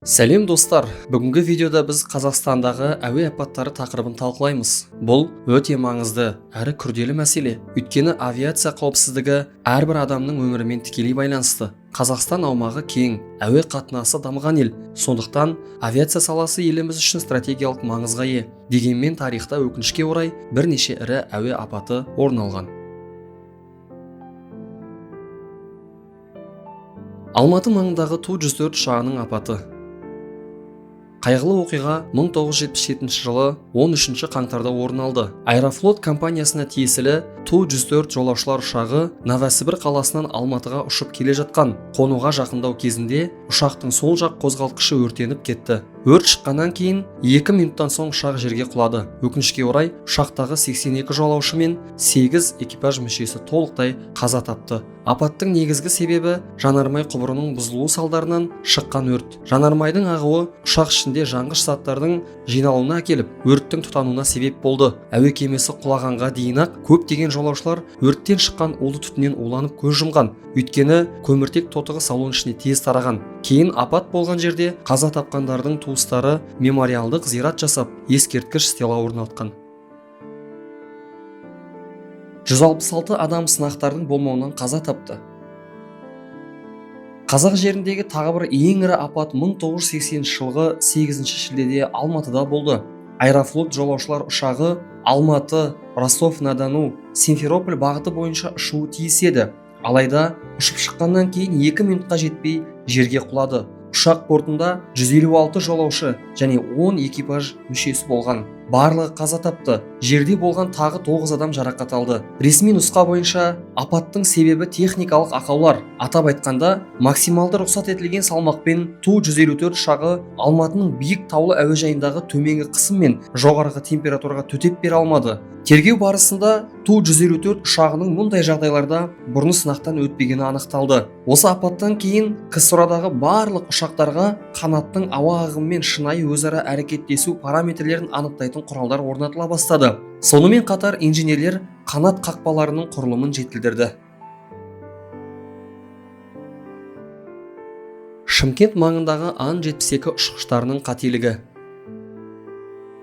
Сәлем достар, бүгінгі видеода біз Қазақстандағы әуе апаттары тақырыбын талқылаймыз. Бұл өте маңызды әрі күрделі мәселе, өйткені авиация қауіпсіздігі әрбір адамның өмірімен тікелей байланысты. Қазақстан аумағы кең, әуе қатынасы дамыған ел, сондықтан авиация саласы еліміз үшін стратегиялық маңызға ие. Дегенмен тарихта өкінішке орай бірнеше ірі әуе апаты орын алған. Алматы маңындағы Ту-104 ұшағының апаты. Қайғылы оқиға 1977 жылы 13 қаңтарда орын алды. Аэрофлот компаниясына тиесілі Ту-104 жолаушылар ұшағы Новосібір қаласынан Алматыға ұшып келе жатқан. Қонуға жақындау кезінде ұшақтың сол жақ қозғалтқышы өртеніп кетті. Өрт шыққаннан кейін 2 минуттан соң ұшақ жерге құлады. Өкінішке орай ұшақтағы 82 жолаушы мен 8 экипаж мүшесі толықтай қаза тапты. Апаттың негізгі себебі жанармай құбырының бұзылуы салдарынан шыққан өрт. Жанармайдың ағуы ұшақ ішінде жанғыш заттардың жиналуына әкеліп, өрттің тұтануына себеп болды. Әуе кемесі құлағанға дейін-ақ көптеген жолаушылар өрттен шыққан улы түтіннен уланып көз жұмған. Өйткені көміртек тотығы салон ішіне тез тараған. Кейін апат болған жерде қаза тапқандардың туыстары мемориалдық зират жасап, ескерткіш стела орнатқан. 166 адам сынақтардың болмауынан қаза тапты. Қазақ жеріндегі тағы бір ең ірі апат 1980 жылғы 8 шілдеде Алматыда болды. Аэрофлот жолаушылар ұшағы Алматы, Ростов-на-Дону, Симферополь бағыты бойынша ұшуы тиіс еді. Алайда ұшып шыққаннан кейін 2 минутқа жетпей жерге құлады. Ұшақ бортында 156 жолаушы және 10 экипаж мүшесі болған. Барлығы қаза тапты. Жерде болған тағы 9 адам жарақат алды. Ресми нұсқа бойынша апаттың себебі техникалық ақаулар. Атап айтқанда, максималды рұқсат етілген салмақпен Ту-154 ұшағы Алматының биік таулы әуежайындағы төменгі қысым мен жоғарғы температураға төтеп бере алмады. Тергеу барысында Ту-154 ұшағының мұндай жағдайларда бұрын сынақтан өтпегені анықталды. Осы апаттан кейін КСРО-дағы барлық ұшақтарға қанаттың ауа ағымымен шынайы өзара әрекеттесу параметрлерін анықтайтын құралдар орнатыла бастады. Сонымен қатар инженерлер қанат қақпаларының құрылымын жетілдірді. Шымкент маңындағы Ан-72 ұшқыштарының қателігі.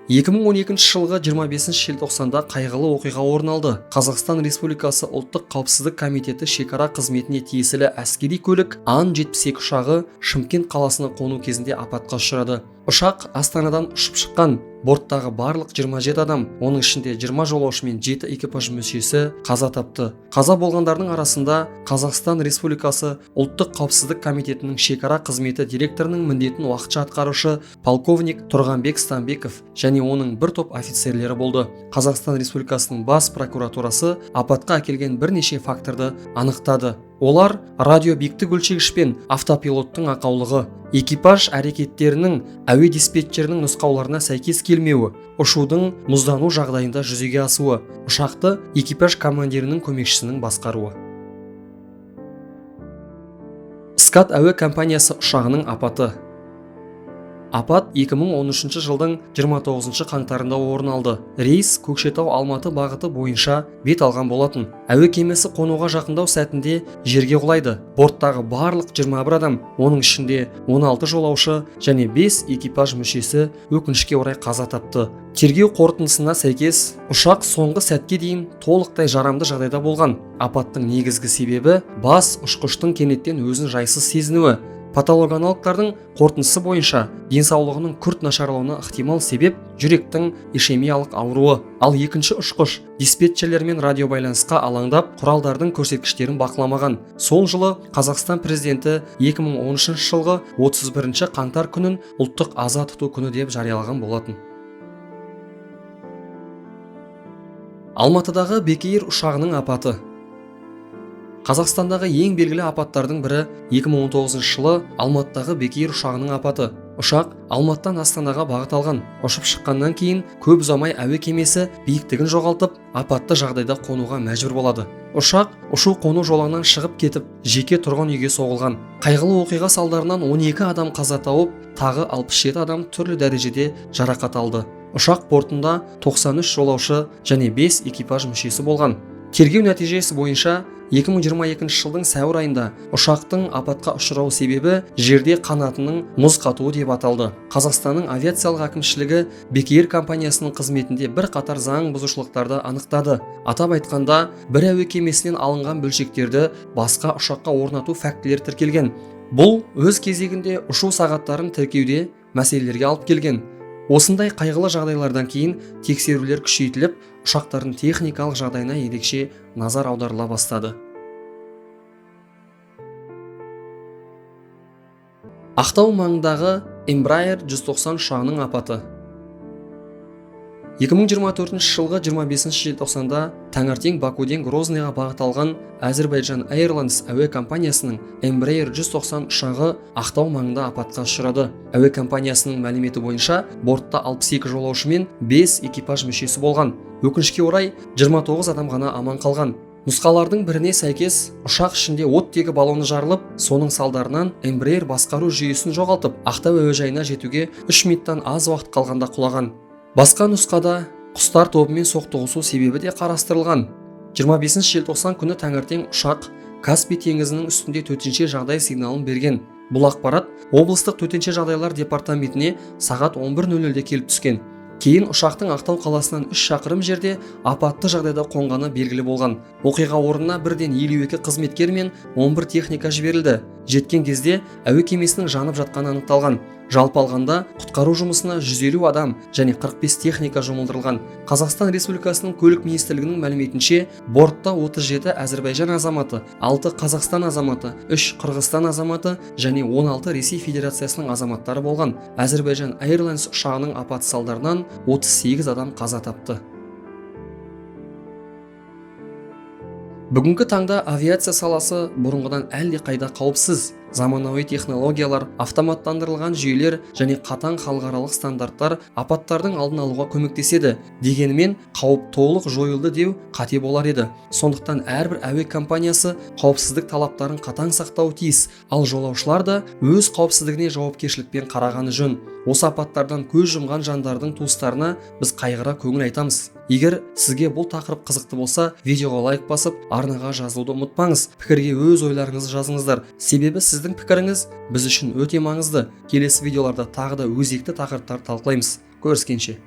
2012 жылғы 25 желтоқсанда қайғылы оқиға орын алды. Қазақстан Республикасы ұлттық қауіпсіздік комитеті шекара қызметіне тиесілі әскери көлік Ан-72 ұшағы Шымкент қаласына қону кезінде апатқа ұшырады. Ұшақ Астанадан ұшып шыққан. Борттағы барлық 27 адам, оның ішінде 20 жолаушы мен 7 экипаж мүшесі қаза тапты. Қаза болғандардың арасында Қазақстан Республикасы ұлттық қауіпсіздік комитетінің шекара қызметі директорының міндетін уақытша атқарушы полковник Тұрғанбек Станбеков және оның бір топ офицерлері болды. Қазақстан Республикасының бас прокуратурасы апатқа әкелген бірнеше факторды анықтады. Олар радиобиіктік өлшегіш пен автопилоттың ақаулығы, экипаж әрекеттерінің әуе диспетчерінің нұсқауларына сәйкес келмеуі, ұшудың мұздану жағдайында жүзеге асуы, ұшақты экипаж командирінің көмекшісінің басқаруы. Скат әуе компаниясы ұшағының апаты. Апат 2013 жылдың 29 қаңтарында орын алды. Рейс Көкшетау-Алматы бағыты бойынша бет алған болатын. Әуе кемесі қонуға жақындау сәтінде жерге құлайды. Борттағы барлық 21 адам, оның ішінде 16 жолаушы және 5 экипаж мүшесі өкінішке орай қаза тапты. Тергеу қорытындысына сәйкес, ұшақ соңғы сәтке дейін толықтай жарамды жағдайда болған. Апаттың негізгі себебі бас ұшқыштың кенеттен өзін жайсыз сезінуі. Патологоаналогтардың қорытындысы бойынша денсаулығының күрт нашарлауына ықтимал себеп жүректің ишемиялық ауруы. Ал екінші ұшқыш диспетчерлермен радиобайланысқа алаңдап, құралдардың көрсеткіштерін бақыламаған. Сол жылы Қазақстан президенті 2013 жылғы 31 қаңтар күнін ұлттық аза тұту күні деп жариялаған болатын. Алматыдағы Бек Эйр ұшағының апаты. Қазақстандағы ең белгілі апаттардың бірі 2019 жылы Алматыдағы Бек Эйр ұшағының апаты. Ұшақ Алматыдан Астанаға бағыт алған. Ұшып шыққаннан кейін көп ұзамай әуе кемесі биіктігін жоғалтып, апатты жағдайда қонуға мәжбүр болады. Ұшақ ұшу-қону жолағынан шығып кетіп, жеке тұрғын үйге соғылған. Қайғылы оқиға салдарынан 12 адам қаза тауып, тағы 67 адам түрлі дәрежеде жарақат алды. Ұшақ бортында 93 жолаушы және 5 экипаж мүшесі болған. Тергеу нәтижесі бойынша 2022 жылдың сәуір айында ұшақтың апатқа ұшырау себебі жерде қанатының мұз қатуы деп аталды. Қазақстанның авиациялық әкімшілігі Бек Эйр компаниясының қызметінде бір қатар заң бұзушылықтарды анықтады. Атап айтқанда, бір әуе кемесінен алынған бөлшектерді басқа ұшаққа орнату фактілері тіркелген. Бұл өз кезегінде ұшу сағаттарын тіркеуде мәселелерге алып келген. Осындай қайғылы жағдайлардан кейін тексерулер күшейтіліп, ұшақтардың техникалық жағдайына ерекше назар аударыла бастады. Ақтау маңындағы Embraer 190 ұшағының апаты. 2024 жылғы 25 желтоқсанда таңертең Бакуден Грознойға бағыт алған Azerbaijan Airlines әуе компаниясының Embraer 190 ұшағы Ақтау маңында апатқа ұшырады. Әуе компаниясының мәліметі бойынша, бортта 62 жолаушы мен 5 экипаж мүшесі болған. Өкінішке орай, 29 адам ғана аман қалған. Нұсқалардың біріне сәйкес, ұшақ ішінде оттегі баллоны жарылып, соның салдарынан Embraer басқару жүйесін жоғалтып, Ақтау әуежайына жетуге 3 минуттан аз уақыт қалғанда құлаған. Басқа нұсқада құстар тобымен соқтығысу себебі де қарастырылған. 25 желтоқсан күні таңертең ұшақ Каспий теңізінің үстінде төтенше жағдай сигналын берген. Бұл ақпарат облыстық төтенше жағдайлар департаментіне сағат 11:00-де келіп түскен. Кейін ұшақтың Ақтау қаласынан 3 шақырым жерде апатты жағдайда қонғаны белгілі болған. Оқиға орнына бірден 52 қызметкер мен 11 техника жіберілді. Жеткен кезде әуе кемесінің жанып жатқаны анықталған. Жалпы алғанда құтқару жұмысына 150 адам және 45 техника жұмылдырылған. Қазақстан Республикасының көлік министрлігінің мәліметінше, бортта 37 Әзербайжан азаматы, 6 Қазақстан азаматы, 3 Қырғызстан азаматы және 16 Ресей Федерациясының азаматтары болған. Azerbaijan Airlines ұшағының апаты салдарынан 38 адам қаза тапты. Бүгінгі таңда авиация саласы бұрынғыдан әлде қайда қауіпсіз. Заманауи технологиялар, автоматтандырылған жүйелер және қатаң халықаралық стандарттар апаттардың алдын алуға көмектеседі. Дегенмен, қауіп толық жойылды деу қате болар еді. Сондықтан әрбір әуе компаниясы қауіпсіздік талаптарын қатаң сақтауы тиіс, ал жолаушылар да өз қауіпсіздігіне жауапкершілікпен қарағаны жөн. Осы апаттардан көз жұмған жандардың туыстарына біз қайғыра көңіл айтамыз. Егер сізге бұл тақырып қызықты болса, видеоға лайк басып, арнаға жазуды ұмытпаңыз. Пікірге өз ойларыңызды жазыңыздар. Себебі сіздің пікіріңіз біз үшін өте маңызды. Келесі видеоларда тағы да өзекті тақырыптар талқылаймыз. Көріскенше.